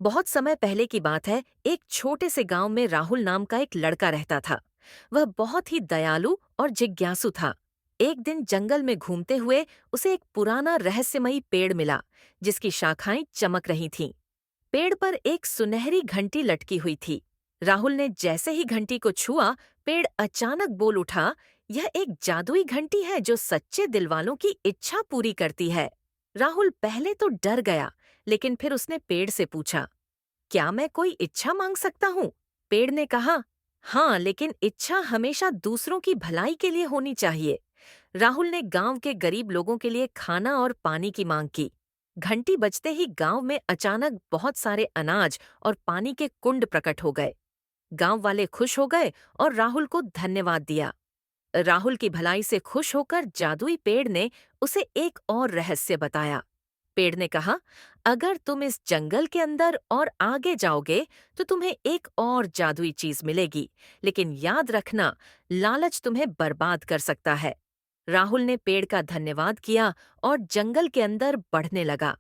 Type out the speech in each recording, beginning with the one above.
बहुत समय पहले की बात है। एक छोटे से गांव में राहुल नाम का एक लड़का रहता था। वह बहुत ही दयालु और जिज्ञासु था। एक दिन जंगल में घूमते हुए उसे एक पुराना रहस्यमयी पेड़ मिला, जिसकी शाखाएं चमक रही थीं। पेड़ पर एक सुनहरी घंटी लटकी हुई थी। राहुल ने जैसे ही घंटी को छुआ, पेड़ अचानक बोल उठा, यह एक जादुई घंटी है जो सच्चे दिलवालों की इच्छा पूरी करती है। राहुल पहले तो डर गया, लेकिन फिर उसने पेड़ से पूछा, क्या मैं कोई इच्छा मांग सकता हूँ? पेड़ ने कहा, हाँ, लेकिन इच्छा हमेशा दूसरों की भलाई के लिए होनी चाहिए। राहुल ने गांव के गरीब लोगों के लिए खाना और पानी की मांग की। घंटी बजते ही गांव में अचानक बहुत सारे अनाज और पानी के कुंड प्रकट हो गए। गांव वाले खुश हो गए और राहुल को धन्यवाद दिया। राहुल की भलाई से खुश होकर जादुई पेड़ ने उसे एक और रहस्य बताया। पेड़ ने कहा, अगर तुम इस जंगल के अंदर और आगे जाओगे तो तुम्हें एक और जादुई चीज मिलेगी, लेकिन याद रखना, लालच तुम्हें बर्बाद कर सकता है। राहुल ने पेड़ का धन्यवाद किया और जंगल के अंदर बढ़ने लगा।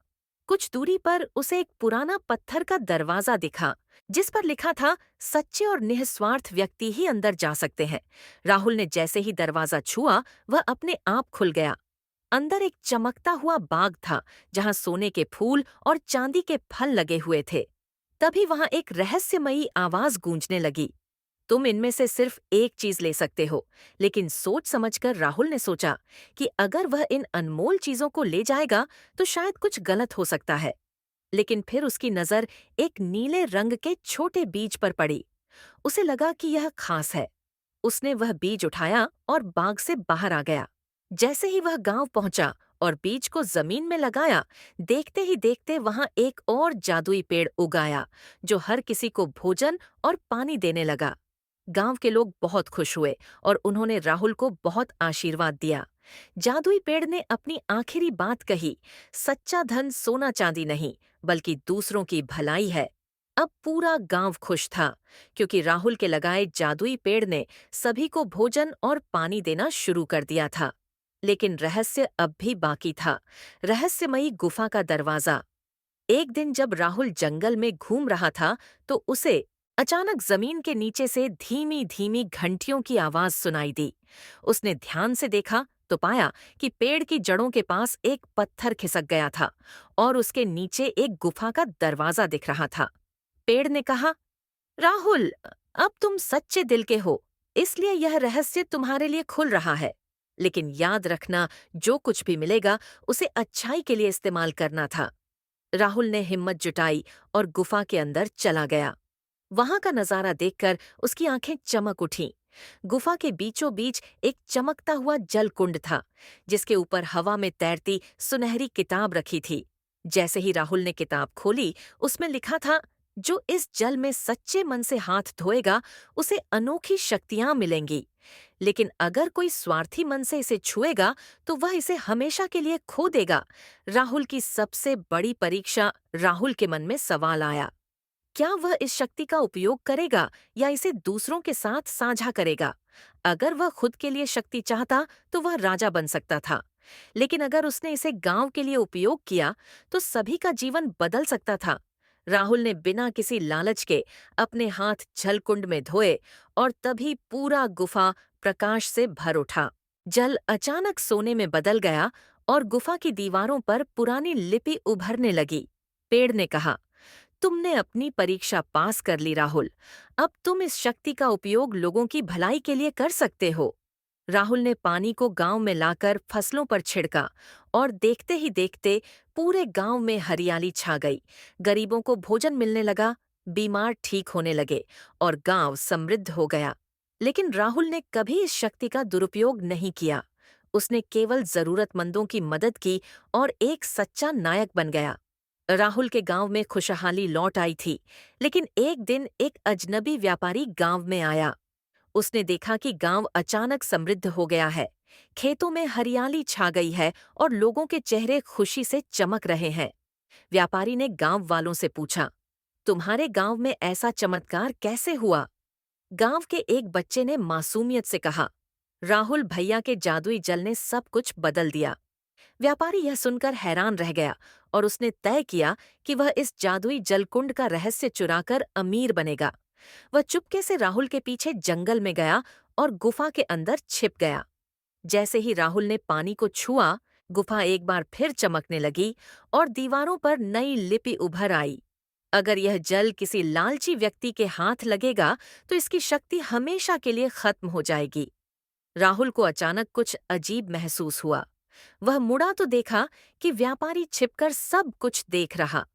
कुछ दूरी पर उसे एक पुराना पत्थर का दरवाजा दिखा, जिस पर लिखा था, सच्चे और निस्वार्थ व्यक्ति ही अंदर जा सकते हैं। राहुल ने जैसे ही दरवाजा छुआ, वह अपने आप खुल गया। अंदर एक चमकता हुआ बाग था, जहां सोने के फूल और चांदी के फल लगे हुए थे। तभी वहां एक रहस्यमयी आवाज गूंजने लगी, तुम इनमें से सिर्फ एक चीज ले सकते हो। लेकिन सोच समझकर राहुल ने सोचा कि अगर वह इन अनमोल चीजों को ले जाएगा तो शायद कुछ गलत हो सकता है। लेकिन फिर उसकी नजर एक नीले रंग के छोटे बीज पर पड़ी। उसे लगा कि यह खास है। उसने वह बीज उठाया और बाग से बाहर आ गया। जैसे ही वह गांव पहुंचा और बीज को जमीन में लगाया, देखते ही देखते वहां एक और जादुई पेड़ उगाया, जो हर किसी को भोजन और पानी देने लगा। गांव के लोग बहुत खुश हुए और उन्होंने राहुल को बहुत आशीर्वाद दिया। जादुई पेड़ ने अपनी आखिरी बात कही, सच्चा धन सोना चांदी नहीं, बल्कि दूसरों की भलाई है। अब पूरा गांव खुश था, क्योंकि राहुल के लगाए जादुई पेड़ ने सभी को भोजन और पानी देना शुरू कर दिया था। लेकिन रहस्य अब भी बाकी था, रहस्यमयी गुफा का दरवाजा। एक दिन जब राहुल जंगल में घूम रहा था, तो उसे अचानक जमीन के नीचे से धीमी धीमी घंटियों की आवाज सुनाई दी। उसने ध्यान से देखा तो पाया कि पेड़ की जड़ों के पास एक पत्थर खिसक गया था और उसके नीचे एक गुफा का दरवाजा दिख रहा था। पेड़ ने कहा, राहुल, अब तुम सच्चे दिल के हो, इसलिए यह रहस्य तुम्हारे लिए खुल रहा है। लेकिन याद रखना, जो कुछ भी मिलेगा उसे अच्छाई के लिए इस्तेमाल करना था। राहुल ने हिम्मत जुटाई और गुफा के अंदर चला गया। वहां का नजारा देखकर उसकी आंखें चमक उठीं। गुफा के बीचों बीच एक चमकता हुआ जल कुंड था, जिसके ऊपर हवा में तैरती सुनहरी किताब रखी थी। जैसे ही राहुल ने किताब खोली, उसमें लिखा था, जो इस जल में सच्चे मन से हाथ धोएगा उसे अनोखी शक्तियां मिलेंगी, लेकिन अगर कोई स्वार्थी मन से इसे छुएगा तो वह इसे हमेशा के लिए खो देगा। राहुल की सबसे बड़ी परीक्षा। राहुल के मन में सवाल आया, क्या वह इस शक्ति का उपयोग करेगा या इसे दूसरों के साथ साझा करेगा? अगर वह खुद के लिए शक्ति चाहता तो वह राजा बन सकता था, लेकिन अगर उसने इसे गांव के लिए उपयोग किया तो सभी का जीवन बदल सकता था। राहुल ने बिना किसी लालच के अपने हाथ जलकुंड में धोए और तभी पूरा गुफा प्रकाश से भर उठा। जल अचानक सोने में बदल गया और गुफा की दीवारों पर पुरानी लिपि उभरने लगी। पेड़ ने कहा, तुमने अपनी परीक्षा पास कर ली राहुल। अब तुम इस शक्ति का उपयोग लोगों की भलाई के लिए कर सकते हो। राहुल ने पानी को गांव में लाकर फसलों पर छिड़का और देखते ही देखते पूरे गांव में हरियाली छा गई। गरीबों को भोजन मिलने लगा, बीमार ठीक होने लगे और गांव समृद्ध हो गया। लेकिन राहुल ने कभी इस शक्ति का दुरुपयोग नहीं किया। उसने केवल जरूरतमंदों की मदद की और एक सच्चा नायक बन गया। राहुल के गांव में खुशहाली लौट आई थी, लेकिन एक दिन एक अजनबी व्यापारी गांव में आया। उसने देखा कि गांव अचानक समृद्ध हो गया है। खेतों में हरियाली छा गई है और लोगों के चेहरे खुशी से चमक रहे हैं। व्यापारी ने गांव वालों से पूछा, तुम्हारे गांव में ऐसा चमत्कार कैसे हुआ? गांव के एक बच्चे ने मासूमियत से कहा, राहुल भैया के जादुई जल ने सब कुछ बदल दिया। व्यापारी यह सुनकर हैरान रह गया और उसने तय किया कि वह इस जादुई जलकुंड का रहस्य चुराकर अमीर बनेगा। वह चुपके से राहुल के पीछे जंगल में गया और गुफा के अंदर छिप गया। जैसे ही राहुल ने पानी को छुआ, गुफा एक बार फिर चमकने लगी और दीवारों पर नई लिपि उभर आई। अगर यह जल किसी लालची व्यक्ति के हाथ लगेगा तो इसकी शक्ति हमेशा के लिए खत्म हो जाएगी। राहुल को अचानक कुछ अजीब महसूस हुआ। वह मुड़ा तो देखा कि व्यापारी छिपकर सब कुछ देख रहा।